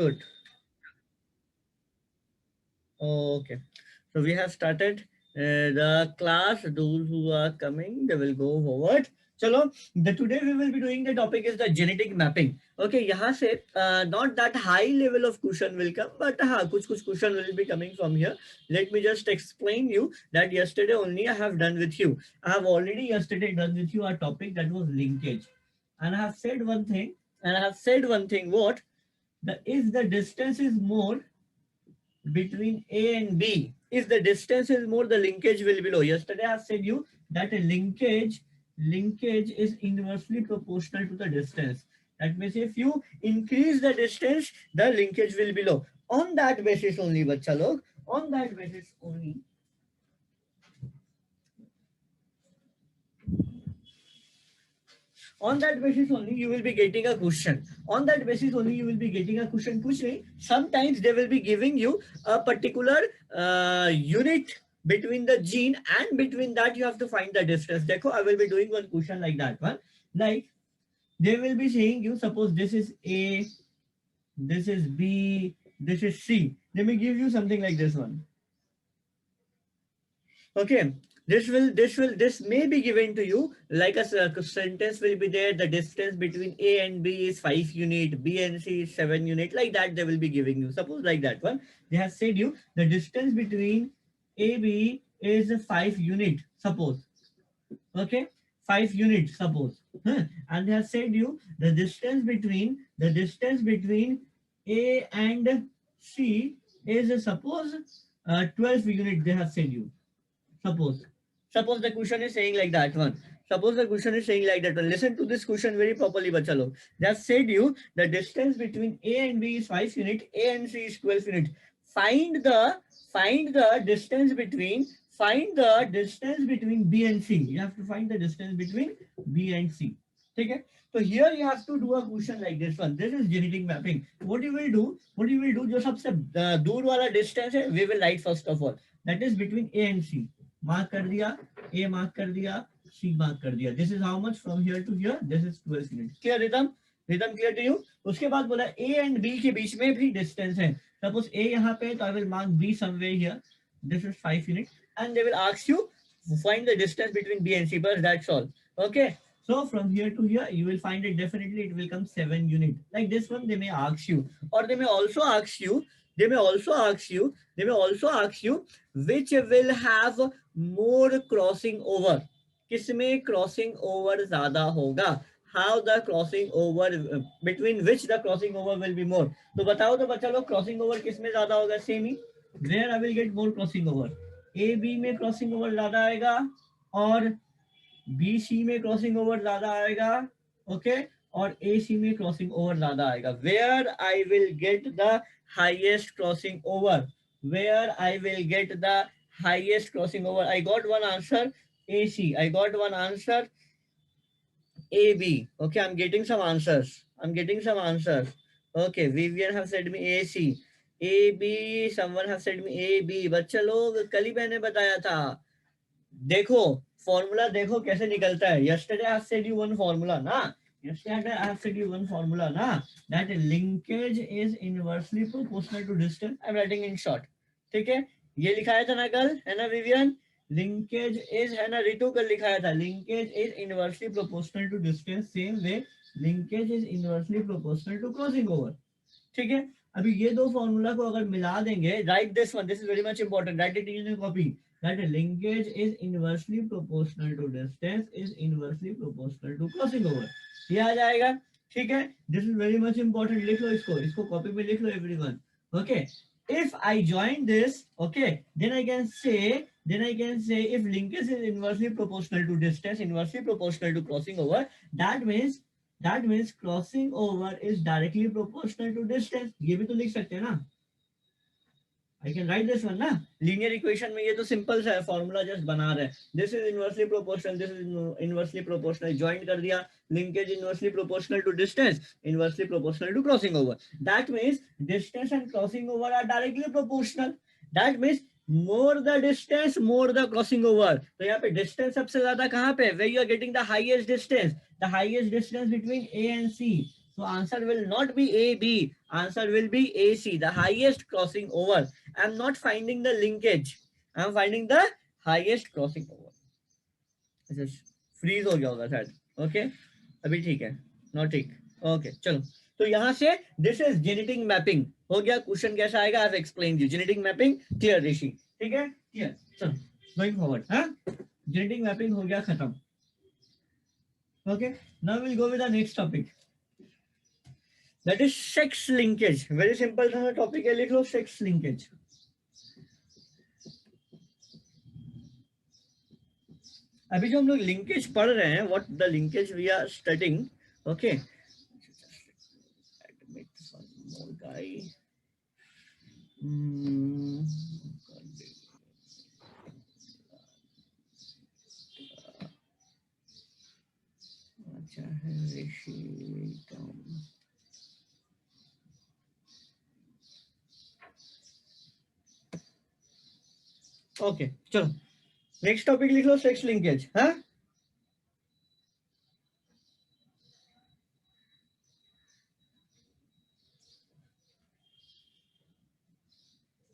Good. Okay. So we have started the class. Those who are coming, they will go forward. Chalo, the today we will be doing the topic is the genetic mapping. Okay, यहाँ से not that high level of question will come, but हाँ कुछ question will be coming from here. Let me just explain you that yesterday only I have done with you. I have already yesterday done with you a topic that was linkage, and I have said one thing. And I have said one thing. What? The if the distance is more between A and B. If the distance is more, the linkage will be low. Yesterday I have said you that a linkage is inversely proportional to the distance. That means if you increase the distance, the linkage will be low. On that basis only, bachcha log, on that basis only, on that basis only you will be getting a question. On that basis only you will be getting a question. Kuch nahi. Sometimes they will be giving you a particular unit between the gene, and between that you have to find the distance. Dekho, I will be doing one question like that one. Like they will be saying you, suppose this is A, this is B, this is C. They may give you something like this one. Okay, this may be given to you like a sentence will be there. The distance between A and B is 5 unit, B and C is 7 unit. Like that they will be giving you. Suppose like that one. They have said you the distance between A B is 5 unit. Suppose. Okay, 5 unit. Suppose. Huh? And they have said you the distance between A and C is suppose 12 unit. They have said you. Suppose. Suppose the question is saying like that one. Suppose the question is saying like that one. Listen to this question very properly, bacha log. They have said you the distance between A and B is 5 unit, A and C is 12 unit. Find the distance between B and C. You have to find the distance between B and C. Okay. So here you have to do a question like this one. This is genetic mapping. What you will do? जो सबसे दूर वाला distance है, we will write first of all. That is between A and C. Mark कर दिया, A mark कर दिया, C mark कर दिया. This is how much from here to here? This is 12 units. Clear rhythm? Rhythm clear to you? उसके बाद बोला A and B के बीच में भी distance है. Suppose A यहाँ पे, तो I will mark B somewhere here. This is 5 units, and they will ask you find the distance between B and C. But that's all. Okay. So from here to here, you will find it definitely. It will come 7 unit. Like this one, they may ask you, or they may also ask you. They may also ask you which will have more crossing over. किसमें crossing over ज़्यादा होगा? How the crossing over between which the crossing over will be more? तो बताओ तो बच्चा लोग crossing over किसमें ज़्यादा होगा? Same he. Where I will get more crossing over? A B में crossing over ज़्यादा आएगा और B C में crossing over ज़्यादा आएगा. Okay. और A C में crossing over ज़्यादा आएगा. Where I will get the highest crossing over? Where I will get the highest crossing over? I got one answer AC. I got one answer AB. Okay, I'm getting some answers. Okay, Vivian have said me AC. AB, someone have said me AB. बच्चा लोग कल ही मैंने बताया था. देखो formula देखो कैसे निकलता है. Yesterday I have said you one formula ना. Yesterday I have said you one formula ना. That linkage is inversely proportional to distance. I'm writing in short. ठीक है. ये लिखाया था ना कल, है ना विवियन? Linkage is, है ना रितु कल लिखाया था. Linkage is inversely proportional to distance. Same way linkage is inversely proportional to crossing over. ठीक है. अभी ये दो फॉर्मूला को अगर मिला देंगे, write this one. This is very much important. Write it in your copy. That linkage is inversely proportional to distance is inversely proportional to crossing over. ये आ जाएगा. ठीक है. This is very much important. लिख लो इसको copy में लिख लो everyone. Okay. If I join this, okay, then I can say if linkage is inversely proportional to distance, inversely proportional to crossing over, that means crossing over is directly proportional to distance. ये भी तो लिख सकते हैं ना. I can write this one ना. Linear equation में ये तो simple सा है, formula just बना रहे हैं. This is inversely proportional, this is inversely proportional. Join कर दिया. Linkage inversely proportional to distance, inversely proportional to crossing over. That means distance and crossing over are directly proportional. That means more the distance, more the crossing over. तो यहाँ पे distance सबसे ज़्यादा कहाँ पे? Where you are getting the highest distance between A and C. So answer will not be AB. Answer will be AC, the highest crossing over. I'm not finding the linkage. I'm finding the highest crossing over. अच्छा freeze हो गया होगा शायद. Okay अभी ठीक है. Not ठीक. Okay चलो. तो यहाँ से दिस इज जेनेटिक मैपिंग हो गया. क्वेश्चन कैसा आएगा? I have explained you. Genetic mapping clear Rishi. ठीक है क्लियर. चलो गोइंग फॉरवर्ड. हाँ जेनेटिक मैपिंग हो गया खत्म. Okay now will go with the next topic. That is sex linkage. Very simple सा टॉपिक है. लिख लो सेक्स लिंकेज. अभी जो हम लोग लिंकेज पढ़ रहे हैं, what the linkage we are studying. Okay अच्छा है ऋषि. ओके चलो नेक्स्ट टॉपिक लिख लो सेक्स लिंकेज. हाँ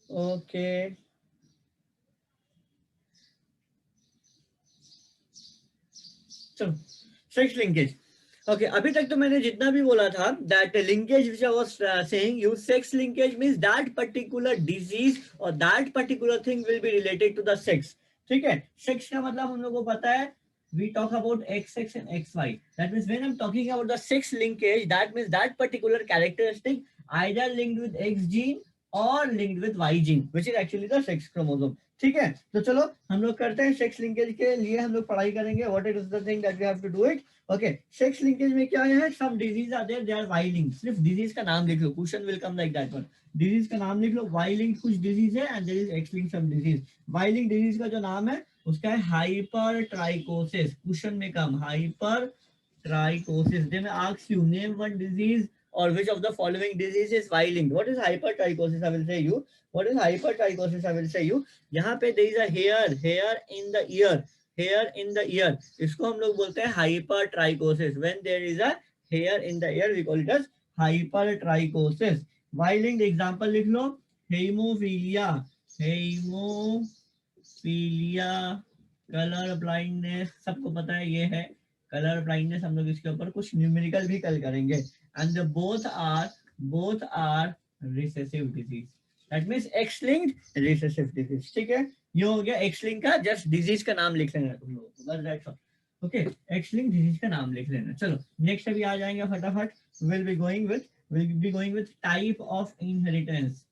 ओके चलो सेक्स लिंकेज. ओके अभी तक तो मैंने जितना भी बोला था that linkage which I was saying you, sex linkage means that particular disease और that particular thing will be related to the sex. ठीक है. सेक्स का मतलब हम लोग को पता है. We talk about XX and XY. That means when I'm talking about the sex linkage, that means that particular characteristic either linked with X gene or linked with Y gene, which is actually the sex chromosome. ठीक है. तो चलो हम लोग करते हैं sex linkage के लिए हम लोग पढ़ाई करेंगे. What is the thing that we have to do it. Okay sex linkage में क्या है? Some disease are there, they are Y link. सिर्फ डिजीज का नाम लिख लो. Question will come like that one. Disease का नाम लिख लो. वाई लिंक कुछ डिजीज है and there is X link some disease. Y link disease का जो नाम है उसका है हाइपर ट्राइकोसिस. क्वेश्चन में come hypertrichosis. Then ask you name one disease or which of the following disease is Y linked. What is hypertrichosis? I will say you. What is hypertrichosis? I will say you. यहाँ पे there is a hair in the ear. Hair in the ear. इसको हम लोग बोलते हैं hypertrichosis. When there is a hair in the ear, we call it as hypertrichosis. Y linked example लिख लो. Hemophilia. Hemophilia. Colour blindness सबको पता है ये है कलर ब्लाइंडनेस. हम लोग इसके ऊपर कुछ न्यूमेरिकल भी कल करेंगे. And both are recessive disease. That means X-linked recessive disease. ठीक है. ये हो गया X-linked का. जस्ट डिजीज का नाम लिख लेना तुम लोगों को. बस that's all. Okay X-linked disease का नाम लिख लेना. चलो नेक्स्ट अभी आ जाएंगे फटाफट. Will be going with type of inheritance.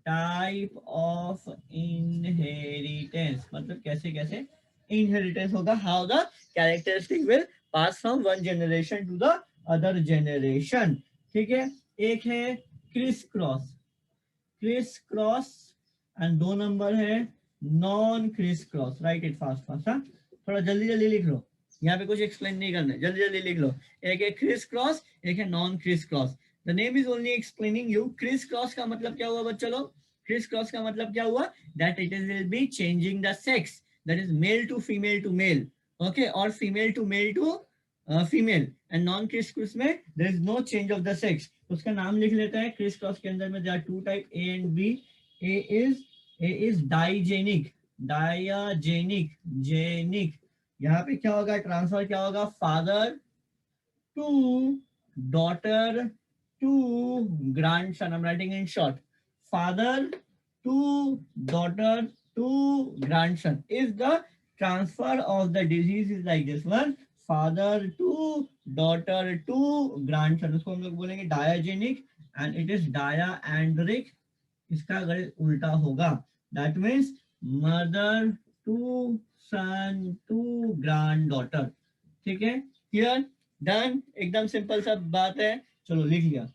Type of inheritance मतलब कैसे कैसे इनहेरिटेंस होगा. How the characteristic will pass from one generation to the other generation. ठीक है. एक है क्रिस क्रॉस एंड 2 नंबर है non criss cross. Write it fast fast. हाँ थोड़ा जल्दी जल्दी लिख लो. यहाँ पे कुछ एक्सप्लेन नहीं करना है. जल्दी जल्दी लिख लो. एक है क्रिस क्रॉस एक है non criss cross. The name is only explaining you. Criss cross का मतलब क्या हुआ बच्चों लोग? क्रिस क्रॉस का मतलब क्या हुआ? That it is will be changing the sex. That is male to male. Okay और female to male to female. And non criss cross में there is no change of the sex. उसका नाम लिख लेते हैं. क्रिस क्रॉस के अंदर में there are 2 type A and B. A is digenic. Genic. यहाँ पे क्या होगा? ट्रांसफर क्या होगा? Father to daughter to grandson. I am writing in short. Father to daughter to grandson. If the transfer of the disease is like this one, father to daughter to grandson. उसको हम लोग बोलेंगे diagynic and it is diandric. इसका अगर उल्टा होगा that means mother to son to grand daughter. ठीक है क्लियर डन. एकदम सिंपल सा बात है. चलो लिख लिया.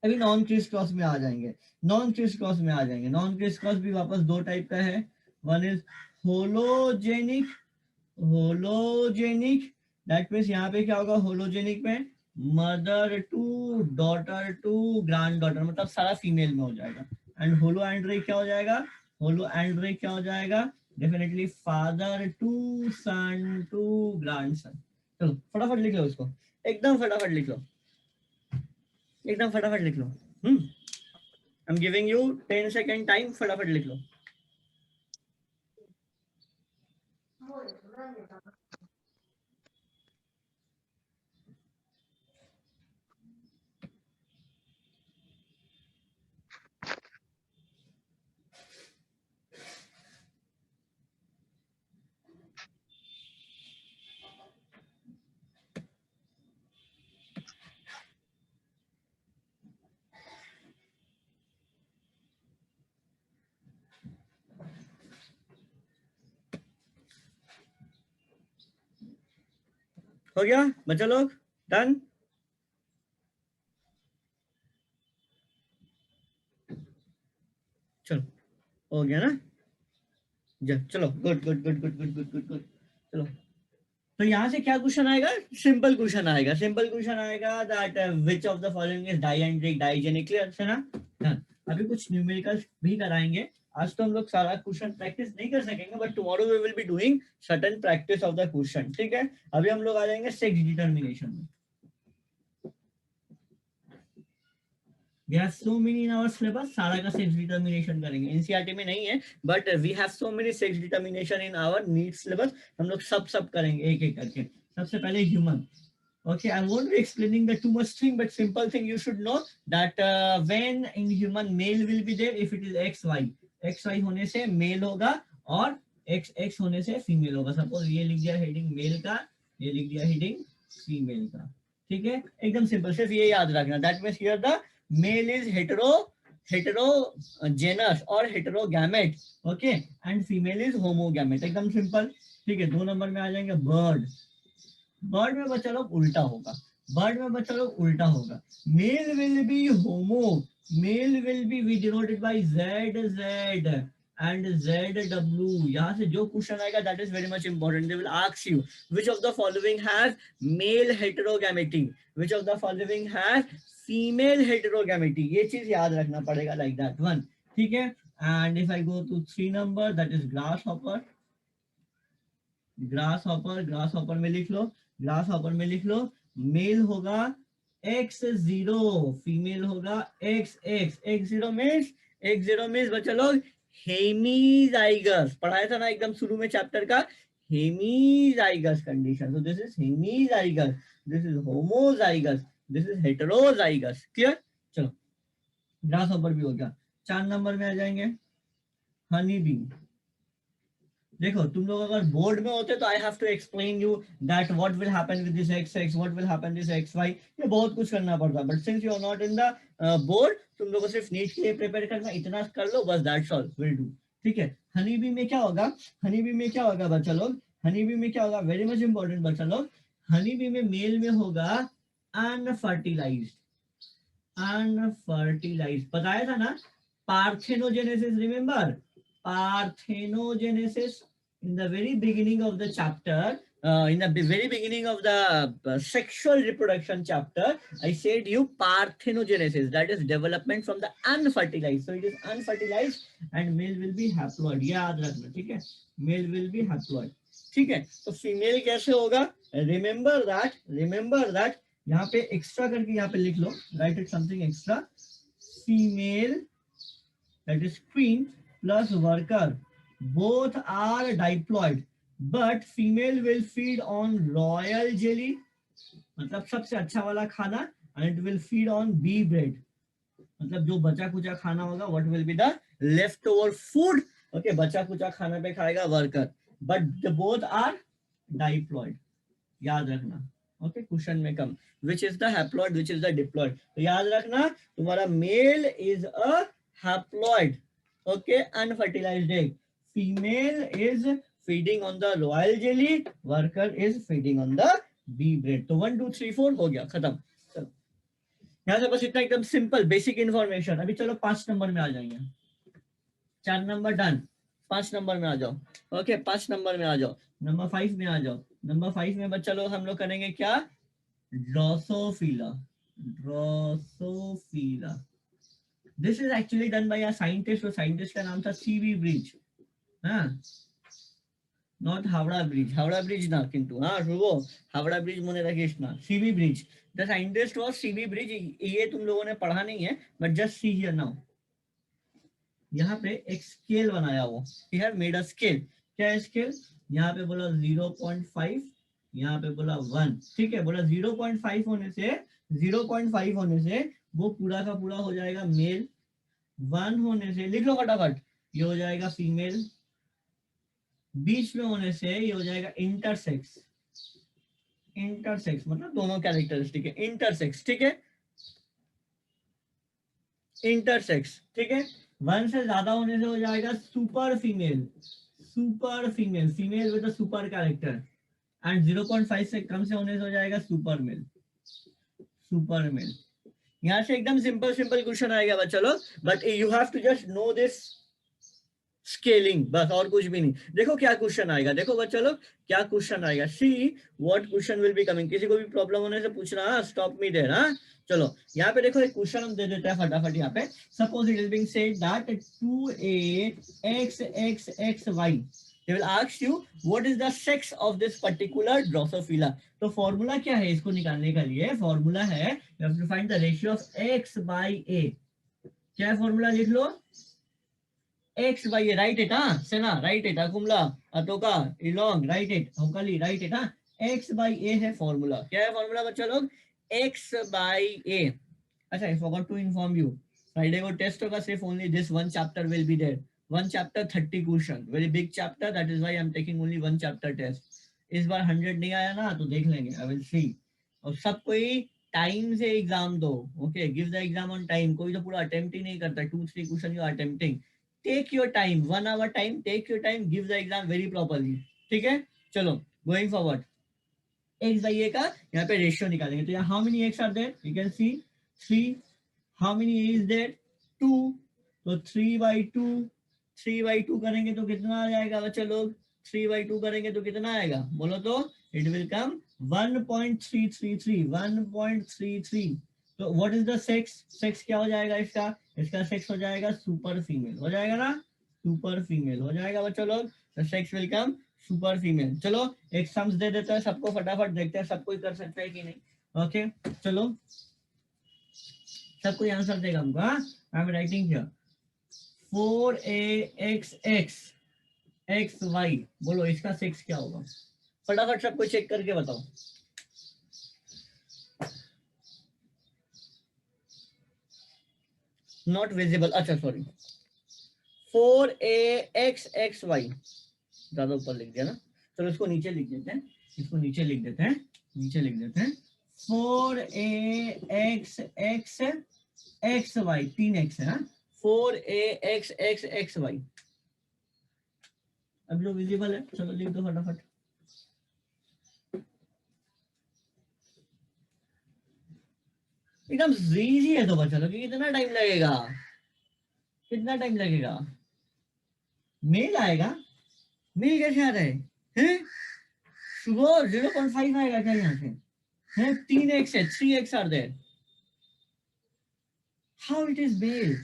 अभी नॉन क्रिस क्रॉस में आ जाएंगे. नॉन क्रिस क्रॉस भी वापस 2 टाइप का है. One is hologynic. That means यहाँ पे क्या होगा? होलोजेनिक में mother to daughter to grand daughter मतलब सारा फीमेल में हो जाएगा. एंड होलोएंड्रिक क्या हो जाएगा? Definitely father to son to grandson. चलो फटाफट लिख लो इसको. एकदम फटाफट लिख लो. एकदम फटाफट लिख लो। I am giving you 10 second time, फटाफट लिख लो। हो गया बच्चा लोग? डन? चलो हो गया ना? चलो good good good good good good good good. चलो तो यहाँ से क्या क्वेश्चन आएगा? सिंपल क्वेश्चन आएगा, सिंपल क्वेश्चन आएगा that which of the following is digenic digenic, clear है ना? अभी कुछ न्यूमेरिकल्स भी कराएंगे। आज तो हम लोग सारा क्वेश्चन प्रैक्टिस नहीं कर सकेंगे, but tomorrow we will be doing certain practice of the question, ठीक है? अभी हम लोग आ जाएंगे सेक्स डिटर्मिनेशन में। We have so many in our syllabus, सारा का सेक्स डिटर्मिनेशन करेंगे, एनसीईआरटी में नहीं है, but we have so many sex determination in our NEET syllabus. हम लोग सब करेंगे एक एक करके। सबसे पहले human. Okay, I won't be explaining the too much thing, but simple thing you should know that when in human male will be there if it is XY, XY होने से मेल होगा और XX होने से female होगा। Suppose ये लिख दिया हेडिंग मेल का, ये लिख दिया हेडिंग फीमेल का, ठीक है? एकदम सिंपल, सिर्फ ये याद रखना। That means here the male is heterogenous और heterogamete, okay, and female is homogamete, एकदम सिंपल, ठीक है? 2 नंबर में आ जाएंगे बर्ड। बर्ड में बच्चा लोग उल्टा होगा, बर्ड में बच्चा लोग उल्टा होगा। Male will be homo, male will be we denoted by Z Z and Z W. यहाँ से जो क्वेश्चन आएगा that is very much important. They will ask you which of the following has male heterogamety, which of the following has female heterogamety. ये चीज याद रखना पड़ेगा, like that one, ठीक है? And if I go to 3 number that is grasshopper. Grasshopper, grasshopper में लिख लो, grass hopper में लिख लो मेल होगा X0, फीमेल होगा XX। X0 मीन्स बच्चा लोग हेमीजाइगस, पढ़ाया था ना एकदम शुरू में चैप्टर का, hemizygous condition. So this is hemizygous, this is homozygous, this is heterozygous, clear? चलो ग्रास हॉपर भी हो गया। 4 नंबर में आ जाएंगे हनी बी। देखो तुम लोग अगर बोर्ड में होते तो I have to explain you that what will happen with this X X, what will happen this X Y, ये बहुत कुछ करना पड़ता, but since you are not in the board, तुम लोगों को सिर्फ नीट के लिए प्रिपेयर करना, इतना कर लो बस, दैट्स ऑल, विल डू, ठीक है? हनी बी में क्या होगा? हनी बी में क्या होगा बच्चा लोग? हनी बी में क्या होगा? वेरी मच इंपॉर्टेंट बच्चा लोग, हनी बी में मेल में होगा अनफर्टिलाइज्ड, अनफर्टिलाइज्ड, बताया था ना? Parthenogenesis, remember parthenogenesis in the very beginning of the chapter, in the very beginning of the sexual reproduction chapter, I said you parthenogenesis, that is development from the unfertilized. So it is unfertilized and male will be haploid, याद रखना, ठीक है? Male will be haploid, ठीक है? तो female कैसे होगा? remember that यहाँ पे एक्स्ट्रा करके यहाँ पे लिख लो, write it something extra, female that is queen plus worker, both are diploid, but female will feed on royal jelly, मतलब सबसे अच्छा वाला खाना, and it will feed on bee bread, मतलब जो बचा कुचा खाना होगा, what will be the leftover food, okay? बचा कुचा खाना पे खाएगा worker, but the both are diploid, याद रखना, ओके? क्वेश्चन में कम, which is the haploid, which is the diploid, तो याद रखना तुम्हारा mail is a haploid, okay, unfertilized egg. Female is feeding on the royal jelly, worker is feeding on the bee bread. तो 1 2 3 4 हो गया, खत्म। चलो यहाँ से बस इतना एकदम सिंपल बेसिक इंफॉर्मेशन। अभी चलो 5 नंबर में आ जाएंगे। 4 नंबर डन, 5 नंबर में आ जाओ, ओके? 5 नंबर में आ जाओ, नंबर 5 में आ जाओ। नंबर 5 में बच्चा लोग हम लोग करेंगे क्या? Drosophila, Drosophila. This is actually done by a scientist, और साइंटिस्ट का नाम था सीवी ब्रिज, हाँ? नॉट हावड़ा ब्रिज ना किंतु हाँ शुभो हावड़ा ब्रिज मने रखिस ना CB bridge the scientist was CB bridge ये तुम लोगों ने पढ़ा नहीं है but just see here now यहाँ पे एक स्केल बनाया वो he have made a scale क्या है स्केल यहाँ पे बोला 0.5 यहाँ पे बोला 1 ठीक है बोला 0.5 होने से 0.5 होने से वो पूरा का पूरा हो जाएगा मेल 1 होने से लिख लो फटाफट ये हो जाएगा फीमेल बीच में होने से ये हो जाएगा इंटरसेक्स इंटरसेक्स मतलब दोनों कैरेक्टरिस्टिक है इंटरसेक्स ठीक है इंटरसेक्स ठीक है 1 से ज्यादा होने से हो जाएगा super female female with a super character and 0.5 से कम से होने से हो जाएगा सुपर मेल यहाँ से एकदम सिंपल सिंपल क्वेश्चन आएगा बच्चा लोग but you have to just know this scaling बस और कुछ भी नहीं देखो क्या क्वेश्चन आएगा देखो बच्चा लोग क्या क्वेश्चन आएगा see what question will be coming किसी को भी प्रॉब्लम होने से पूछना स्टॉप मी देयर हाँ चलो यहाँ पे देखो एक क्वेश्चन हम दे देते हैं फटाफट यहाँ पे suppose it is being said that 2a x they will ask you what is the sex of this particular Drosophila तो फॉर्मूला क्या है इसको निकालने का लिए फॉर्मूला है you have to find the ratio of x by a क्या है फॉर्मूला लिख लो x by a write it हाँ सेना write it अकुमला अतोका इलोंग write it होकली write it हाँ x by a है फॉर्मूला क्या है फॉर्मूला बच्चा लोग x by a अच्छा I forgot to inform you Friday को टेस्ट होगा सिर्फ only this one chapter will be there one chapter 30 question very big chapter that is why I am taking only one chapter test इस बार 100 नहीं आया ना तो देख लेंगे I will see और सब कोई टाइम से एग्जाम दो okay give the exam on time कोई तो पूरा अटेम्प्ट ही नहीं करता 2-3 question you are attempting take your time 1 hour time take your time give the exam very properly ठीक है चलो going forward x by a का यहाँ पे रेशियो निकालेंगे तो यहाँ how many x are there you can see 3 how many a is there 2 तो 3/2 करेंगे तो कितना आ जाएगा बच्चे लोग 3/2 करेंगे तो कितना आएगा बोलो तो इट विल कम 1.333 तो व्हाट इज द सेक्स क्या हो जाएगा इसका सेक्स हो जाएगा सुपर फीमेल हो जाएगा ना सुपर फीमेल हो जाएगा बच्चों लोग the sex will come super female चलो एक सम्स दे देता है सबको फटाफट देखते हैं सब कोई कर सकता है कि नहीं ओके चलो सब कोई आंसर देगा हमको आई एम राइटिंग हियर 4axxy बोलो इसका सेक्स क्या होगा फटाफट सबको चेक करके बताओ नॉट विजिबल अच्छा सॉरी 4axxy ज्यादा ऊपर लिख दिया ना चलो इसको नीचे लिख देते हैं 4axxxy 3x है 4axxxy अब जो विजिबल है चलो लिख दो फटाफट एकदम इजी है तो बच्चा लोग कितना टाइम लगेगा मेल आएगा मेल कैसे आ रहा है सुबह 0.5 आएगा क्या यहाँ से है 3x है 3x are there how it is male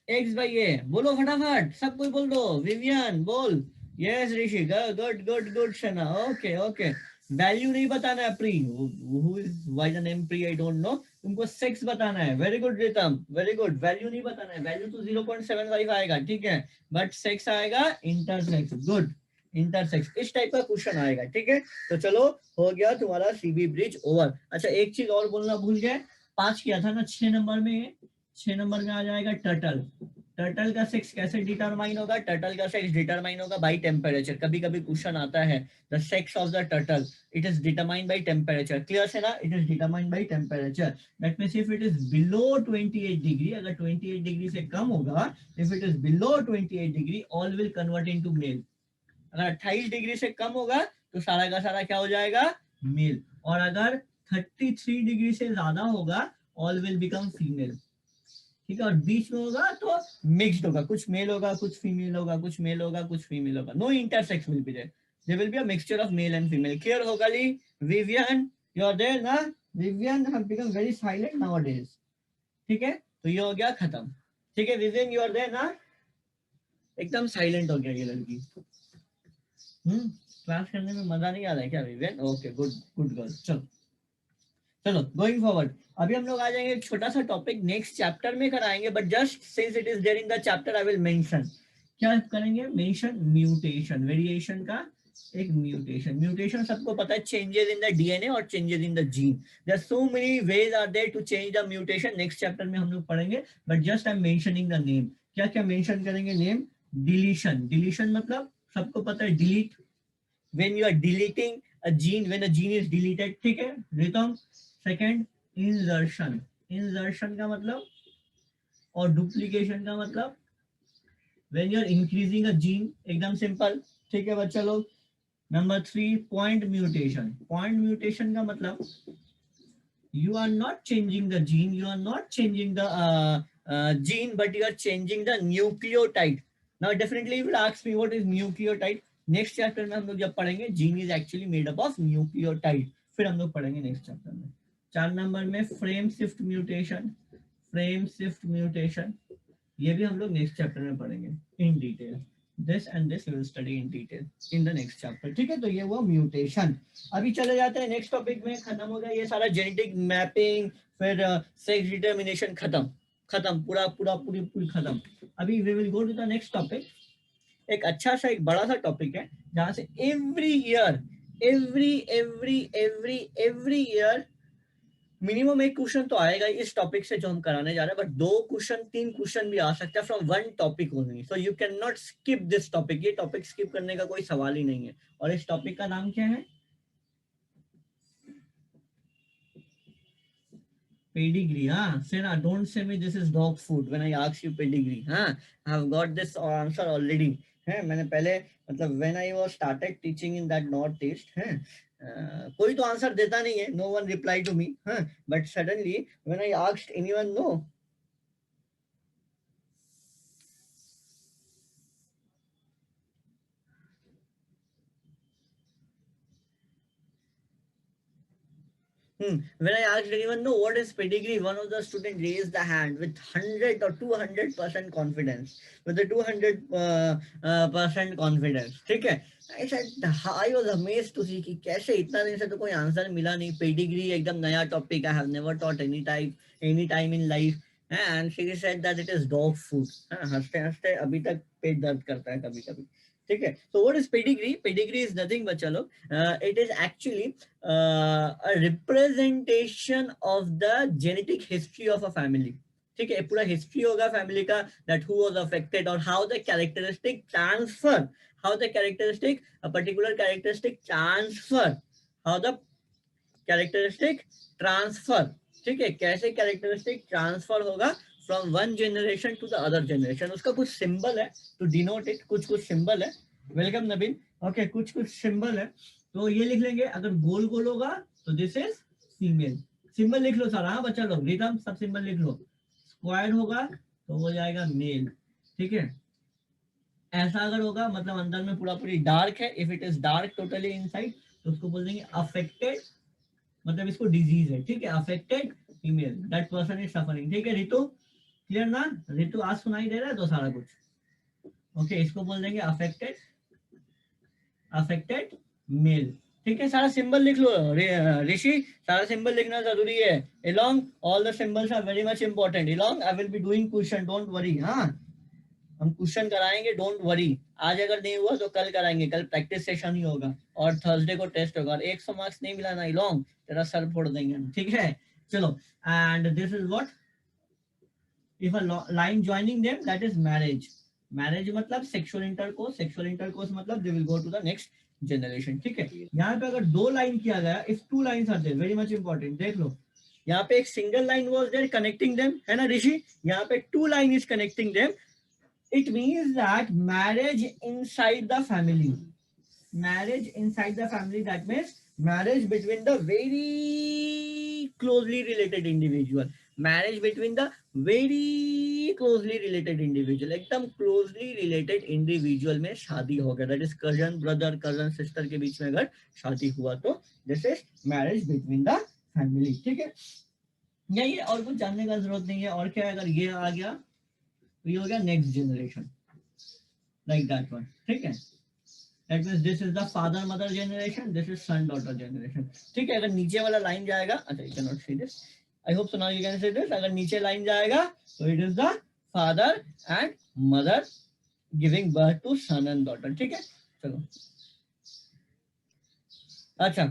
x by a बोलो फटाफट सब कोई बोल दो विवियन बोल यस ऋषि गुड शना ओके वैल्यू नहीं बताना है pre who is why the name pre I don't know तुमको सेक्स बताना है very good Ritam very good value नहीं बताना है वैल्यू तो 0.75 आएगा ठीक है बट सेक्स आएगा इंटरसेक्स गुड इंटरसेक्स इस टाइप का क्वेश्चन आएगा ठीक है तो चलो हो गया तुम्हारा सीबी ब्रिज ओवर अच्छा एक चीज और बोलना भूल गए 5 किया था ना 6 नंबर में आ जाएगा टर्टल का सेक्स कैसे डिटरमाइन होगा टर्टल का सेक्स डिटरमाइन होगा बाय टेम्परेचर कभी कभी क्वेश्चन आता है the sex of the turtle it is determined by temperature clear है ना it is determined by temperature that means if it is below 28 degree अगर 28 डिग्री से कम होगा if it is below 28 degree all will convert into male अगर 28 degree से कम होगा तो सारा का सारा क्या हो जाएगा मेल और अगर 33 डिग्री से ज्यादा होगा ऑल विल बिकम फीमेल ठीक है और बीच में होगा तो मिक्स्ड होगा कुछ मेल होगा कुछ फीमेल होगा कुछ मेल होगा कुछ फीमेल होगा no intersex will be there there will be a mixture of male and female clear होगा ली विवियन यू आर देयर ना Vivian have become very silent nowadays ठीक है तो ये हो गया खत्म ठीक है विवेन, यू आर देयर ना? एकदम साइलेंट हो गया ये लड़की। क्लास करने में मजा नहीं आ रहा है क्या Vivian? Okay good good girl. चलो चलो गोइंग फॉरवर्ड, अभी हम लोग आ जाएंगे एक छोटा सा टॉपिक नेक्स्ट चैप्टर में कराएंगे, but just since it is there in the chapter I will mention. क्या करेंगे? मेंशन म्यूटेशन, वेरिएशन का एक म्यूटेशन। म्यूटेशन सबको पता है, चेंजेस इन द डीएनए और changes in the gene. There so many ways are there to change the mutation, next chapter में हम लोग पढ़ेंगे, but just I am mentioning the name. क्या क्या मेंशन करेंगे? नेम, डिलीशन, डिलीशन मतलब सबको पता है delete, when you are deleting a gene, when a gene is deleted, ठीक है रितम। सेकंड इंसर्शन, इंसर्शन का मतलब, और डुप्लीकेशन का मतलब when you are increasing a gene, एकदम सिंपल, ठीक है बच्चा लोग। Number 3 point mutation, point mutation का मतलब you are not changing the gene, you are not changing the gene, but you are changing the nucleotide. Now definitely you will ask me what is nucleotide. Next chapter में हम लोग जब पढ़ेंगे gene is actually made up of nucleotide, फिर हम लोग पढ़ेंगे next chapter में। 4 नंबर में frame shift mutation, frame shift mutation, ये भी हम लोग नेक्स्ट चैप्टर में पढ़ेंगे in detail. This and this we will study in detail in the next chapter, ठीक है। तो ये वो म्यूटेशन। अभी चले जाते हैं नेक्स्ट टॉपिक में, खत्म हो गया ये सारा जेनेटिक मैपिंग, फिर सेक्स डिटर्मिनेशन, खत्म खत्म पूरा पूरा पूरी पूरी खत्म। अभी we will go to the next topic. एक अच्छा सा एक बड़ा सा टॉपिक है जहां से every year every year minimum एक क्वेश्चन तो आएगा इस टॉपिक से जो हम कराने जा रहे हैं, बट 2 क्वेश्चन 3 क्वेश्चन भी आ सकता है from one topic only, so you can not skip this topic. ये टॉपिक स्किप करने का कोई सवाल ही नहीं है। और इस टॉपिक का नाम क्या है? Pedigree, huh? Sena, don't say me this is dog food when I ask you pedigree, huh? I have got this answer already. है मैंने पहले मतलब when I was started teaching in that northeast, है कोई तो आंसर देता नहीं है, no one replied to me, हाँ, but suddenly when I asked anyone, no, when I asked anyone, no, what is pedigree, one of the students raised the hand with 100 or 200% confidence, with the 200% confidence, ठीक है। I said, I was amazed to see कि कैसे इतना दिन से तो कोई answer मिला नहीं। पेडिग्री एकदम नया topic, I have never taught any time in life, and she said that it is dog food। हंसते हंसते अभी तक पेट दर्द करता है कभी कभी, ठीक है। So what is pedigree? Pedigree is nothing बच्चा लोग, it is actually a representation of the genetic history of a family, ठीक है। पूरा हिस्ट्री होगा फैमिली का, that who was affected और how the characteristic transfer, how the characteristic, a particular characteristic transfer, how the characteristic transfer, ठीक है, कैसे characteristic transfer होगा from one generation to the other generation। उसका कुछ सिंबल है to denote it, कुछ कुछ सिंबल है। वेलकम नबीन। ओके कुछ कुछ सिंबल है, तो ये लिख लेंगे। अगर गोल गोल होगा तो दिस इज फीमेल, सिंबल लिख लो सारा, हाँ बच्चा लोग रिदम सब सिंबल लिख लो। स्क्वायर होगा तो हो जाएगा मेल, ठीक है। ऐसा अगर होगा मतलब अंदर में पूरा पूरी डार्क है, if it is dark totally inside तो उसको बोल देंगे अफेक्टेड, मतलब इसको डिजीज है, ठीक है। Affected female, that person is suffering, ठीक है। रितु क्लियर ना? रितु आज सुनाई दे रहा है तो सारा कुछ ओके, इसको बोल देंगे अफेक्टेड, अफेक्टेड मेल, ठीक है। सारा सिंबल लिख लो ऋषि, सारा सिंबल लिखना जरूरी है। along all the symbols are very much important, along I will be doing question, don't worry। हाँ हम क्वेश्चन कराएंगे, डोंट वरी। आज अगर नहीं हुआ तो कल कराएंगे, कल प्रैक्टिस सेशन ही होगा और थर्सडे को टेस्ट होगा। 100 मार्क्स नहीं मिला ना लॉन्ग, तेरा सर फोड़ देंगे, ठीक है। चलो and this is what, if a line joining them that is marriage. Marriage मतलब सेक्सुअल इंटरकोर्स, सेक्सुअल इंटरकोर्स मतलब they will go to the next generation, ठीक है। यहाँ पे अगर 2 लाइन किया गया, if 2 lines are there, very much important, देख लो। यहाँ पे एक single line was there connecting them, है ना ऋषि? यहाँ पे 2 line is connecting them, it means that marriage inside the family, marriage inside the family, that means marriage between the very closely related individual, marriage between the very closely related individual, एकदम closely related individual में शादी हो गया, that is cousin brother cousin sister के बीच में अगर शादी हुआ तो this is marriage between the family, ठीक है। यही और कुछ जानने का जरूरत नहीं है। और क्या है, अगर ये आ गया तो ये हो गया next generation, like that one, ठीक है। That means this is the father mother generation, this is son daughter generation, ठीक है। अगर नीचे वाला लाइन जाएगा, अच्छा you cannot see this, I hope so now you can see this, अगर नीचे लाइन जाएगा तो it is the father and mother giving birth to son and daughter, ठीक है। চলো আচ্ছা,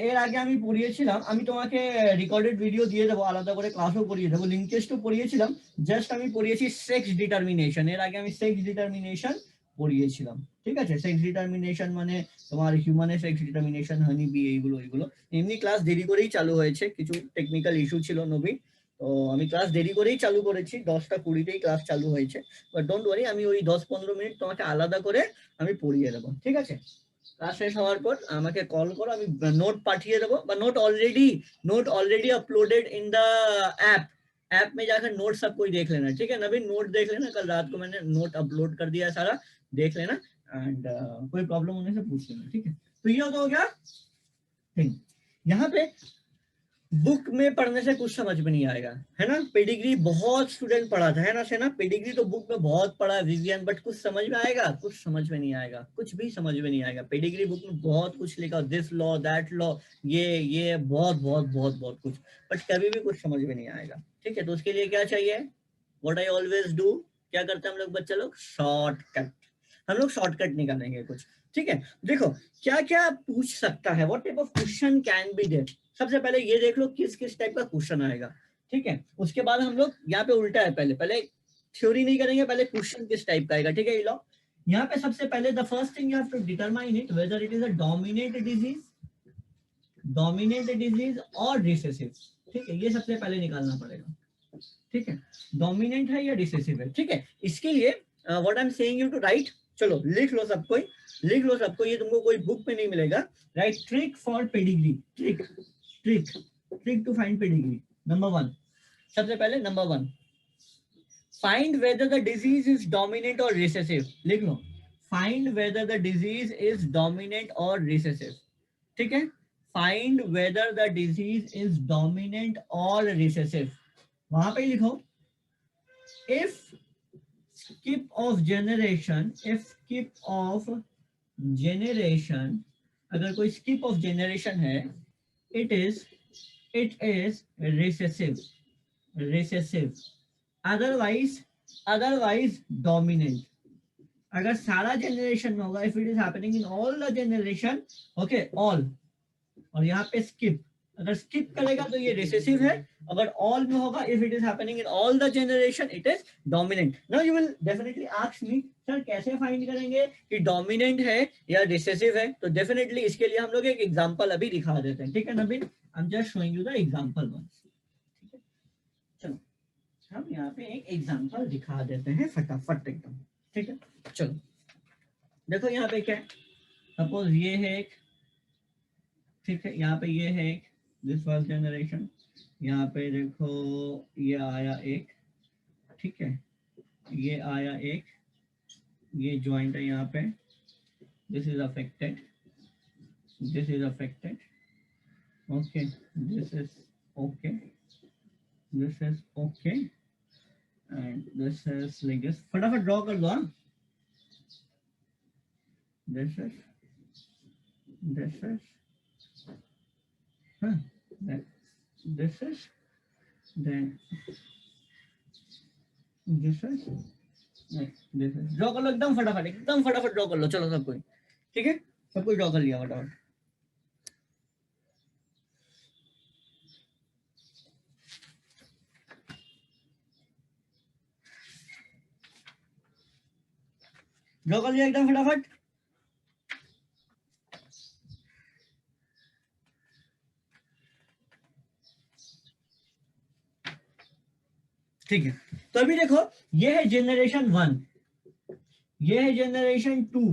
এর আগে আমি পড়িয়েছিলাম, আমি তোমাকে রেকর্ডেড ভিডিও দিয়ে দেবো, আলাদা করে ক্লাসও পড়িয়ে দেবো, লিঙ্ক টেস্টও পড়িয়েছিলাম, জাস্ট আমি পড়িয়েছি সেক্স ডিটারমিনেশন। এর আগে আমি সেক্স ডিটারমিনেশন পড়িয়েছিলাম, ঠিক আছে। সেক্স ডিটারমিনেশন মানে তোমার হিউম্যানের সেক্স ডিটারমিনেশন, হানি বি, এইগুলো এমনি ক্লাস দেরি করেই চালু হয়েছে, কিছু টেকনিক্যাল ইস্যু ছিল নবীন, তো আমি ক্লাস দেরি করেই চালু করেছি, 10টা 20তেই ক্লাস চালু হয়েছে। বাট ডোন্ট ওয়ারি, আমি ওই 10-15 মিনিট তোমাকে আলাদা করে আমি পড়িয়ে দেবো, ঠিক আছে। ক্লাস শেষ হওয়ার পর আমাকে কল করো, আমি নোট পাঠিয়ে দেবো, বা note already uploaded in the app में जाकर नोट सब कोई देख लेना, ठीक है। नवीन नोट देख लेना, कल रात को मैंने नोट अपलोड कर दिया सारा, देख लेना, एंड कोई प्रॉब्लम होने से पूछ लेना, ठीक है। तो ये तो हो गया थिंग। यहाँ पे बुक में पढ़ने से कुछ समझ में नहीं आएगा, है ना। पेडिग्री बहुत स्टूडेंट पढ़ा था, है ना से ना, पेडिग्री तो बुक में बहुत पढ़ा विवियन, बट कुछ समझ में आएगा, कुछ समझ में नहीं आएगा, कुछ भी समझ में नहीं आएगा। पेडिग्री बुक में बहुत कुछ लिखा, दिस लॉ दैट लॉ, ये बहुत बहुत बहुत बहुत कुछ, बट कभी भी कुछ समझ में नहीं आएगा, ठीक है। तो उसके लिए क्या चाहिए, व्हाट आई ऑलवेज डू, क्या करते हैं हम लोग बच्चे लोग, शॉर्टकट, हम लोग शॉर्टकट निकालेंगे कुछ, ठीक है। देखो क्या क्या पूछ सकता है, what type of question can be there. सबसे पहले ये देख लो किस किस टाइप का क्वेश्चन आएगा, ठीक है। उसके बाद हम लोग यहाँ पे उल्टा है, पहले थ्योरी नहीं करेंगे, पहले क्वेश्चन किस टाइप का आएगा, ठीक है। ये लो यहाँ पे सबसे पहले the first thing you have to determine it whether it is a dominant disease और रिसेसिव, ठीक है। ये सबसे पहले निकालना पड़ेगा, ठीक है, डोमिनेंट है या रिसेसिव है, ठीक है। इसके लिए what I am saying you to write, चलो लिख लो सबको, लिख लो सबको, ये तुमको कोई बुक में नहीं मिलेगा। Right, trick for pedigree, trick to find pedigree. Number 1, सबसे पहले number 1, find whether the disease is dominant और रिसेसिव। लिख लो, find whether the disease is dominant और रिसेसिव, ठीक है। Find whether the disease is dominant और रिसेसिव, वहां पे लिखो। इफ skip of generation, अगर कोई skip of generation है, it is recessive, otherwise dominant। अगर सारा जनरेशन में होगा, if it is happening in all the generation, okay, all, और यहाँ पे skip, अगर skip करेगा तो ये recessive है, अगर all में होगा, if it is happening in all the generation, it is dominant। Now you will definitely ask me, sir कैसे फाइंड करेंगे कि डोमिनेंट है या रिसेसिव है। तो डेफिनेटली इसके लिए हम लोग एक एग्जांपल अभी दिखा देते हैं, ठीक है Naveen, I am just showing you the example once, ठीक है। चलो हम यहाँ पे एक एग्जांपल दिखा देते हैं फटाफट एकदम, ठीक है। चलो देखो यहाँ पे क्या है, सपोज ये है एक, ठीक है, यहाँ पे ये है एक, दिस फर्स्ट जनरेशन, यहाँ पे देखो ये आया एक, ठीक है, ये आया एक, ये ज्वाइंट है यहाँ पे, this is affected, okay, this is okay, and this is like this. फटाफट ड्रॉ कर दो, this is this is then this is then this is this is draw कर लो एकदम फटाफट ड्रॉ कर लो। चलो सब कोई ठीक है, सब कोई ड्रॉ कर लिया फटाफट। ड्रॉ कर लिया एकदम फटाफट। ठीक है, तो अभी देखो ये है जनरेशन 1, ये है जनरेशन 2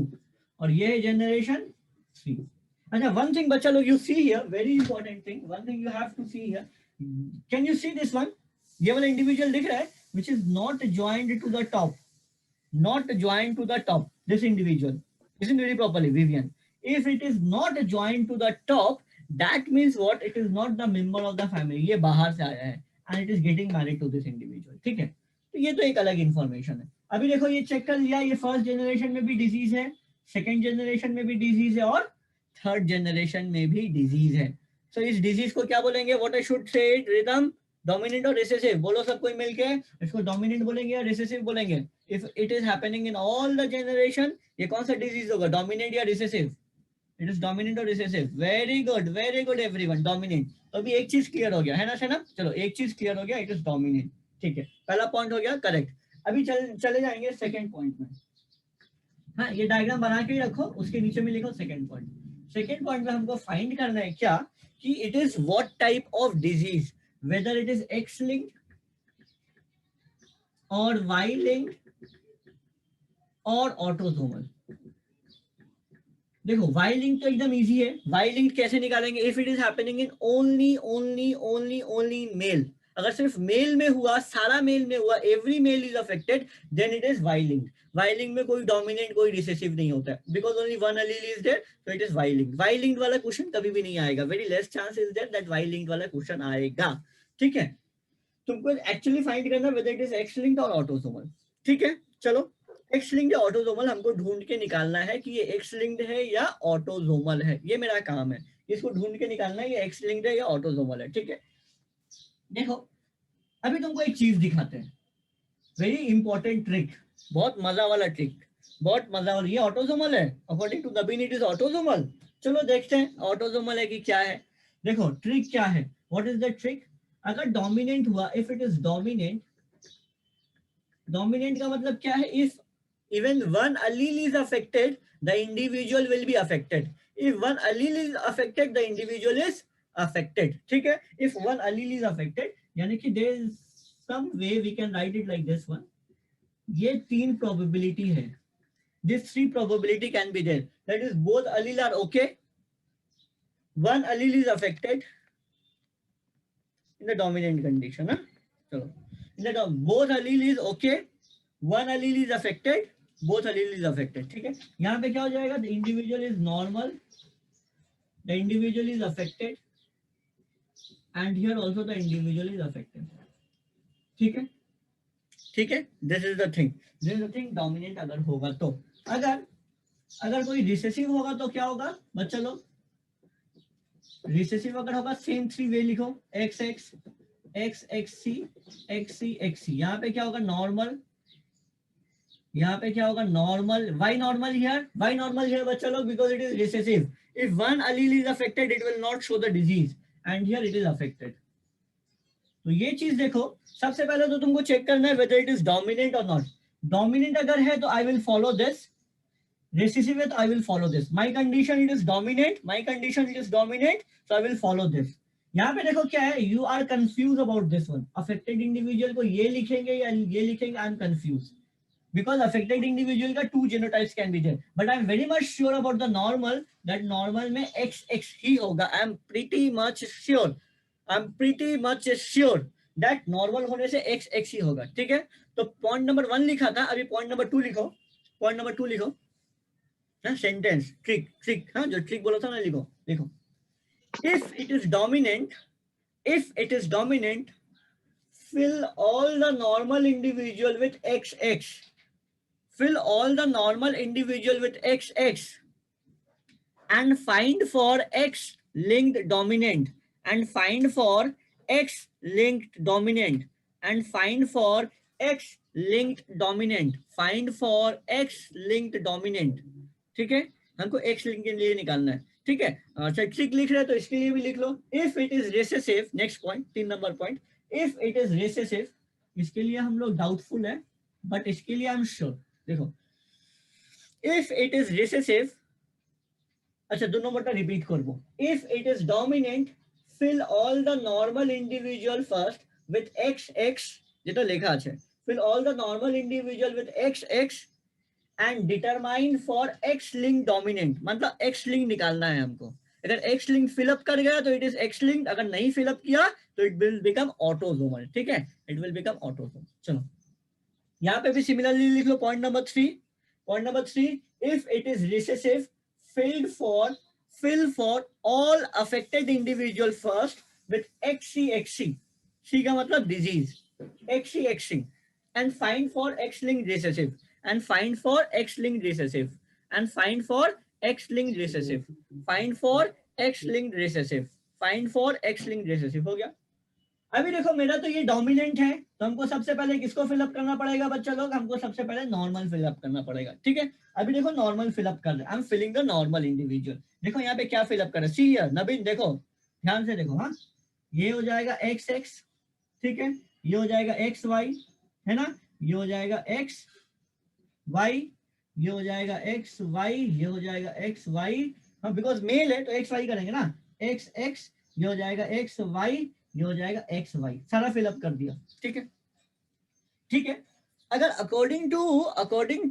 और ये है जनरेशन 3। अच्छा, वन थिंग बच्चा लोग you see here, very important thing, one thing you have to see here, can you see this one, ये वाला इंडिविजुअल दिख रहा है which is not joined to the top, not joined to the top, this individual, listen very properly Vivian, if it is not joined to the top, that means what, it is not the member of the family, ये बाहर से आया है and it is getting married to this individual। ठीक है, तो ये तो एक अलग इंफॉर्मेशन है। अभी देखो ये चेक कर लिया, ये फर्स्ट जनरेशन में भी डिजीज है, सेकेंड जनरेशन में भी डिजीज है और थर्ड जनरेशन में भी डिजीज है। सो इस डिजीज को क्या बोलेंगे? What I should say it, rhythm, dominant और रिसेसिव? बोलो सब कोई मिलके, इसको डोमिनेंट बोलेंगे या रिसेसिव बोलेंगे? If it is happening in all the generation, ये कौन सा डिजीज होगा, डोमिनेंट या रिसेसिव? इट इज डोमिनेंट और recessive. Very good everyone, dominant. तो अभी एक चीज क्लियर हो गया है ना सेना? चलो एक चीज क्लियर हो गया, इट इज डोमिनेंट। ठीक है, पहला पॉइंट हो गया करेक्ट। अभी चले जाएंगे सेकंड पॉइंट में। हाँ, ये डायग्राम बना के ही रखो, उसके नीचे में लिखो सेकंड पॉइंट। सेकंड पॉइंट में हमको फाइंड करना है क्या, कि it is what type of disease, whether it is X linked और वाई लिंक्ड और ऑटोसोमल। देखो वाई लिंक तो एकदम इजी है, वाई लिंक कैसे निकालेंगे? If it is happening in only male, अगर सिर्फ मेल में हुआ, सारा मेल में हुआ, every male is affected, then it is Y link. Y link में कोई डोमिनेंट कोई रिसेसिव नहीं होता है, because only one allele is there, तो it is Y link. Y link वाला क्वेश्चन कभी भी नहीं आएगा, very less chance is there that Y link वाला क्वेश्चन आएगा। ठीक है, तुमको एक्चुअली फाइंड करना whether it is X linked और ऑटोसोमल। ठीक है, चलो एक्स लिंक्ड या ऑटोसोमल हमको ढूंढ के निकालना है कि ये एक्स लिंक्ड है या ऑटोसोमल है, ये मेरा काम है, इसको ढूंढ के निकालना है ये एक्स लिंक्ड है या ऑटोसोमल है। ठीक है, देखो अभी तुमको एक चीज दिखाते हैं, वेरी इंपॉर्टेंट ट्रिक, बहुत मजा वाला ट्रिक, बहुत मजा वाला। ये ऑटोसोमल है, according to Nabin it is autosomal. चलो देखते हैं ऑटोसोमल है कि क्या है। देखो ट्रिक क्या है, व्हाट इज द ट्रिक? अगर डोमिनेंट हुआ, if it is dominant, dominant का मतलब क्या है? If even one allele is affected, the individual will be affected. If one allele is affected, the individual is affected. ठीक है, if one allele is affected, यानी कि there is some way we can write it like this one. ये तीन probability है, this three probability can be there, that is both allele are okay, one allele is affected in the dominant condition. हाँ चलो, in the both allele is okay, one allele is affected, both allele is affected. ठीक है, यहाँ पे क्या हो जाएगा? The individual is normal, the individual is affected, and here also the individual is affected. ठीक है, ठीक है, this is the thing, this is the thing, dominant अगर होगा तो। अगर कोई रिसेसिव होगा तो क्या होगा बच्चा लोग? रिसेसिव अगर होगा सेम थ्री वे लिखो, x x x X C x C x सी। यहाँ पे क्या होगा? नॉर्मल, यहाँ पे क्या होगा? नॉर्मल, वाई नॉर्मल हियर बच्चा लोग, because it is recessive. If one allele is affected, it will not show the disease, and here it is affected. तो ये चीज देखो, सबसे पहले तो तुमको चेक करना है whether it is dominant or not. Dominant अगर है तो I will follow this, recessive है तो I will follow this. My condition it is dominant, my condition it is dominant, so I will follow this. यहाँ पे देखो क्या है, you are confuse about this one. Affected individual को ये लिखेंगे या ये लिखेंगे? I am confuse, because affected individual का two genotypes can be there, but I'm very much sure about the normal, that normal में XX ही होगा। I'm pretty much sure that normal होने से XX ही होगा। ठीक है, तो पॉइंट नंबर 1 लिखा था, अभी पॉइंट नंबर 2 लिखो, पॉइंट नंबर 2 लिखो, हाँ सेंटेंस ट्रिक, हाँ जो ट्रिक बोला था ना, लिखो लिखो। if it is dominant, fill all the normal individual with XX, fill all the normal individual with XX and find for X linked dominant, and find for X linked dominant, and find for X linked dominant, find for X linked dominant। ठीक है, हमको X link के लिए निकालना है। ठीक है, अच्छा ट्रिक लिख रहे हैं तो इसके लिए भी लिख लो। If it is recessive, next point 3 number point, if it is recessive, इसके लिए हम लोग डाउटफुल है, बट इसके लिए आई एम श्योर। देखो इफ इट इज रिसेसिव, अच्छा 2 नंबरটা রিপিট করব। if it is dominant, fill all the normal individual first with XX, যেটা লেখা আছে, fill all the normal individual with XX and determine for X link dominant, मतलब X link निकालना है हमको। अगर X link fill up कर गया तो it is X linked, अगर नहीं fill up किया तो it will become autosomal। ठीक है, it will become autosomal। चलो यहाँ पे भी सिमिलरली लिख लो point number 3। Point number 3, if it is recessive, fill for all affected individual first with XCXC। C का मतलब disease, XCXC, and find for X-linked recessive, and find for X-linked recessive, and find for X-linked recessive, find for X-linked recessive, find for X-linked recessive। हो गया। अभी देखो मेरा तो ये dominant है, तो हमको सबसे पहले किसको फिलअप करना पड़ेगा बच्चा लोग? हमको सबसे पहले नॉर्मल फिलअप करना पड़ेगा, ठीक है। अभी देखो नॉर्मल फिलअप कर रहे हैं, I am filling the normal individual. देखो यहाँ पे क्या फिलअप कर रहे हैं, सी हियर नवीन, देखो ध्यान से देखो। हाँ, ये हो जाएगा एक्स एक्स, ठीक है, ये हो जाएगा एक्स वाई, है ना, ये हो जाएगा एक्स वाई, ये हो जाएगा एक्स वाई, ये हो जाएगा एक्स वाई। हाँ, बिकॉज मेल है तो एक्स वाई करेंगे ना, एक्स एक्स, ये हो जाएगा एक्स वाई, ये हो जाएगा एक्स वाई, सारा फिलअप कर दिया, ठीक है। ठीक है, अगर अकॉर्डिंग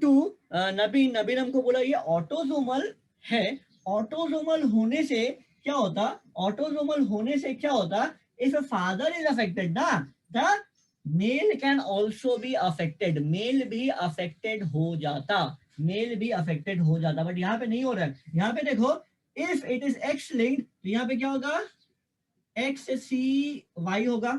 टू नबीन, नबीन हमको बोला ये ऑटोसोमल है, ऑटोसोमल होने से क्या होता, ऑटोसोमल होने से क्या होता, इफ फादर इज अफेक्टेड ना, the male can also be affected, male भी अफेक्टेड हो जाता, मेल भी अफेक्टेड हो जाता, बट यहाँ पे नहीं हो रहा है। यहाँ पे देखो if it is X linked, तो यहाँ पे क्या होगा, एक्स सी वाई होगा,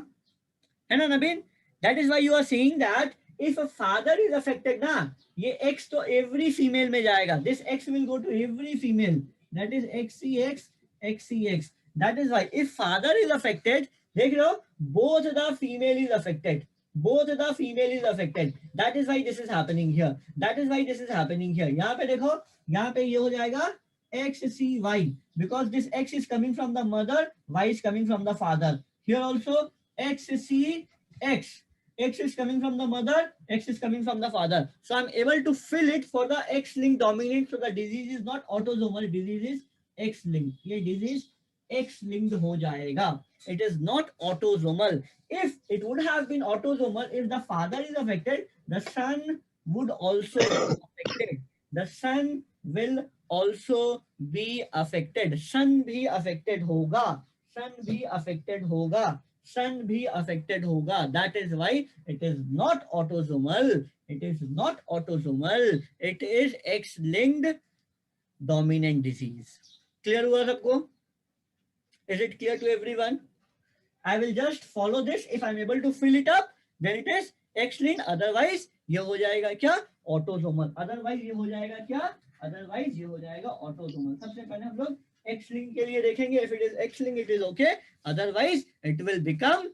है ना Nabin. That is why you are seeing that if a father is affected ना, ये एक्स तो एवरी फीमेल में जाएगा, this X will go to every female, that is X C X, X C X. That is why if father is affected, देख लो both the female is affected, both the female is affected, that is why this is happening here, that is why this is happening here। यहाँ पे देखो, यहाँ पे ये हो जाएगा x c y, because this x is coming from the mother, y is coming from the father। Here also x c x, x is coming from the mother, x is coming from the father, so I'm able to fill it for the x linked dominant, so the disease is not autosomal, disease is x linked, ये disease x linked हो जाएगा, it is not autosomal। if it would have been autosomal, if the father is affected, the son would also be affected, the son will also be affected, son भी affected होगा, son भी affected होगा, son भी affected होगा। that is why it is not autosomal, it is not autosomal, it is X linked dominant disease। clear हुआ सबको? is it clear to everyone? I will just follow this, if I'm able to fill it up then it is X linked, otherwise ये हो जाएगा क्या, autosomal, otherwise ये हो जाएगा क्या, otherwise ये हो जाएगा autosomal। सबसे पहले हम लोग X linked के लिए देखेंगे, if it is X linked it is okay, otherwise it will become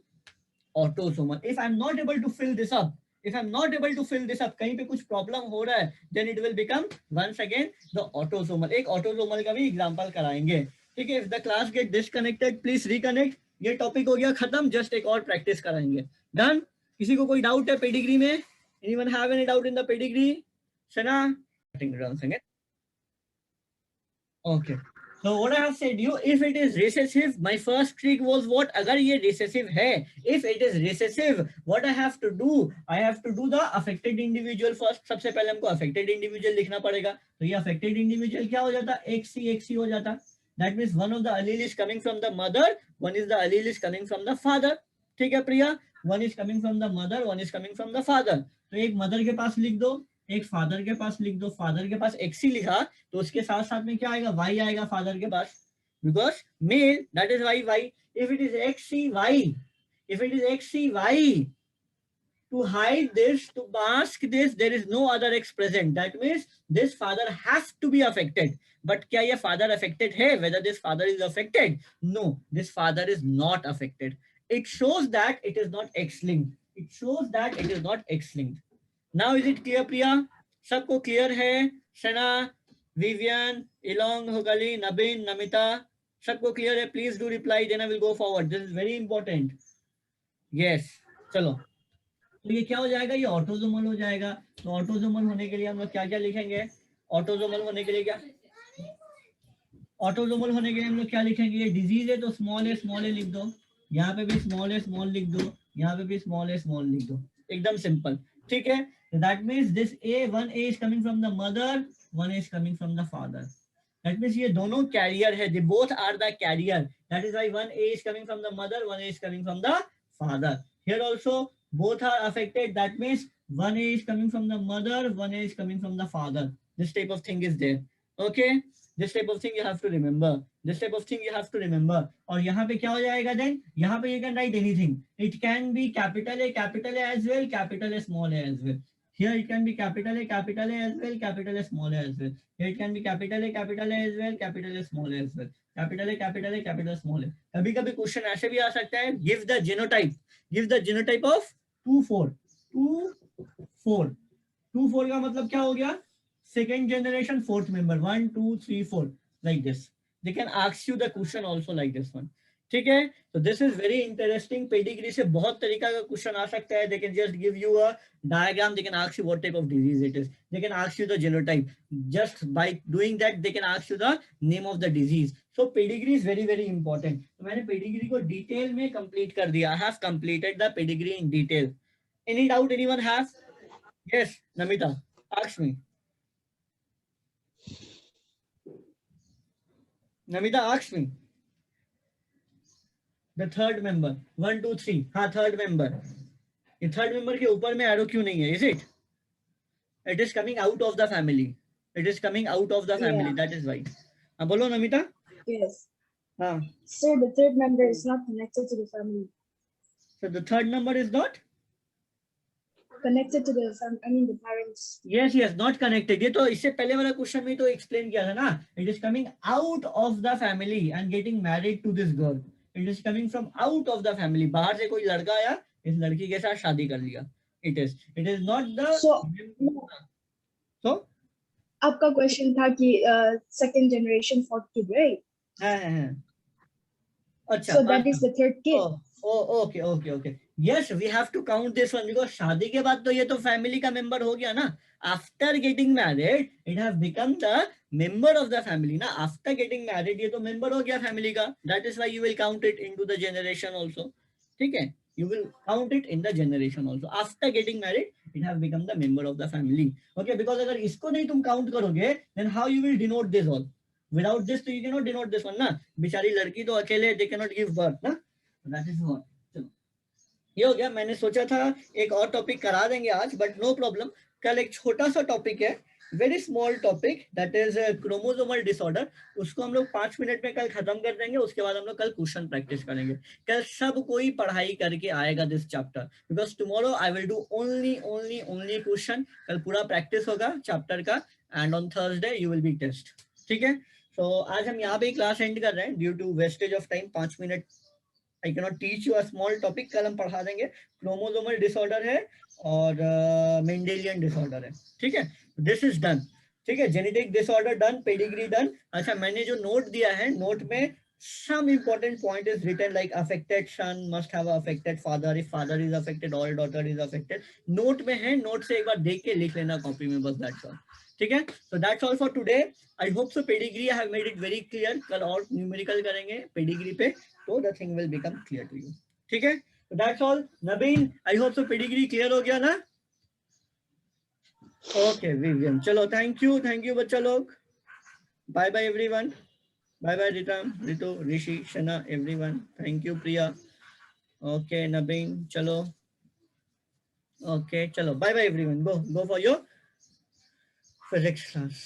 autosomal। if I'm not able to fill this up, if I'm not able to fill this up, कहीं पे कुछ problem हो रहा है, then it will become once again the autosomal। एक autosomal का भी example कराएंगे, ठीक है। if the class get disconnected please reconnect। ये टॉपिक हो गया खत्म, जस्ट एक और प्रैक्टिस कराएंगे, डन। किसी को कोई डाउट है पेडिग्री में? Anyone have any doubt in the pedigree? Sana okay, so what I have said you, if it is recessive, my first trick was what, अगर ये recessive है, if it is recessive, what I have to do, I have to do the affected individual first। सबसे पहले हमको affected individual लिखना पड़ेगा, तो ये affected individual क्या हो जाता, XC हो जाता। That means one of the allele is coming from the mother, one is the allele is coming from the father। ठीक है प्रिया, one is coming from the mother, one is coming from the father। तो एक mother के पास लिख दो, एक father के पास लिख दो। फादर के पास एक्स ही लिखा तो उसके साथ साथ में क्या आएगा, वाई आएगा फादर के पास, because male, that is Y Y. If it is X C Y, if it is X C Y, to hide this, to mask this, there is no other x present, that means this father has to be affected। but क्या ये father affected है, whether this father is affected, no, this father is not affected। it shows that it is not x linked, it shows that it is not x linked। now is it clear प्रिया? सबको clear है? Sana, Vivian, Ilong, Hogli, Nabin, Namita, सबको clear है? Please do reply, then I will go forward, this is very important. Yes, चलो, तो ये क्या हो जाएगा, ये ऑटोजोमल हो जाएगा। तो ऑटोजोमल होने के लिए हम लोग क्या क्या लिखेंगे, ऑटोजोमल होने के लिए क्या, ऑटोजोमल होने के लिए हम लोग क्या लिखेंगे, ये डिजीज है तो स्मॉल ए लिख दो, यहाँ पे भी स्मॉल लिख दो, यहाँ पे भी स्मॉल ए लिख दो, एकदम सिंपल, ठीक है। That means this A, one A is coming from the mother, one is coming from the father. That means ये दोनों कैरियर है, they both are the carrier, that is why one A is coming from the mother, one is coming from the father. Here also both are affected, that means one A is coming from the mother, one A is coming from the father, this type of thing is there, okay। This type of thing you have to remember, this type of thing you have to remember. और यहाँ पे क्या हो जाएगा then, यहाँ पे you can write anything, it can be capital A as well, capital A small A as well. Here it can be capital A as well, capital A small a as well. Here it can be capital A as well, capital A small a as well. Capital A, capital small a. कभी कभी question ऐसे भी आ सकता है, give the genotype of 2 4 2 4 2 4 का मतलब क्या हो गया, second generation fourth member 1 2 3 4 like this. They can ask you the question also like this one. ठीक है, तो this is very interesting. Pedigree से बहुत तरीका का क्वेश्चन आ सकता है। They can just give you a diagram, they can ask you what type of disease it is, they can ask you the genotype, just by doing that they can ask you the name of the disease. So pedigree is very very important. तो मैंने pedigree को detail में complete कर दिया, I have completed the pedigree in detail. Any doubt anyone have? Yes Namita, ask me. Namita ask me. The third member 1 2 3, हाँ third member, ये third member के ऊपर में एरो क्यों नहीं है? Is it? It is coming out of the family. It is coming out of the family. Yeah. That is why. हाँ बोलो नमिता। Yes. हाँ. So the third member is not connected to the family. So the third member is not connected to the the parents. Yes, not connected. ये तो इससे पहले वाला question में तो एक्सप्लेन किया था ना। It is coming out of the family and getting married to this girl. It is coming from out of the family. बाहर से कोई लड़का आया, इस लड़की के साथ शादी कर लिया। It is not the so आपका क्वेश्चन था कि second generation fourth kid, right? हाँ। अच्छा, so that is the third kid. Okay. Yes, we have to count this one because शादी के बाद तो ये तो फैमिली का मेंबर हो गया ना। After getting married, it has become the member of the family ना। After getting married, ये तो member हो गया फैमिली का। That is why you will count it into the generation also. ठीक है? You will count it in the generation also. After getting married, it has become the member of the family. Okay, because अगर इसको नहीं तुम count करोगे, then how you will denote this all? Without this, you cannot denote this one ना। बेचारी लड़की तो अकेले, they cannot give birth ना। That is what. चलो, ये हो गया। मैंने सोचा था एक और टॉपिक करा देंगे आज, बट नो प्रॉब्लम। कल एक छोटा सा टॉपिक है, very small topic, that is chromosomal disorder. उसको हम लोग 5 मिनट में कल खत्म कर देंगे। उसके बाद हम लोग कल क्वेश्चन प्रैक्टिस करेंगे। कल सब कोई पढ़ाई करके आएगा this chapter, because tomorrow I will do only question. कल पूरा प्रैक्टिस होगा चैप्टर का, and on Thursday you will be test. ठीक है, तो आज हम यहाँ पे क्लास एंड कर रहे हैं due to wastage of time. 5 minute I cannot teach you a small topic। कल हम पढ़ा देंगे। क्रोमोसोमल डिसऑर्डर है और मेंडेलियन डिसऑर्डर है। ठीक है, दिस इज डन। ठीक है, genetic disorder done, pedigree done. अच्छा, मैंने जो नोट दिया है, नोट में some important point is written like affected son must have affected father, if father is affected or daughter is affected। Note में है, नोट से एक बार देख के लिख लेना कॉपी में, बस that's all। ठीक है, so that's all for today। I hope so pedigree I have made it very clear। कल और न्यूमेरिकल करेंगे पेडिग्री पे, तो the thing will become clear to you। ठीक है, so that's all। Naveen, I hope so pedigree clear हो गया ना? Okay विवियन, चलो थैंक यू बच्चा लोग। Bye bye everyone. Bye bye Ritam, Ritu, Rishi, Shana, everyone. Thank you Priya। Okay Nabin, chalo। Okay, chalo। Bye bye everyone। Go for your physics class।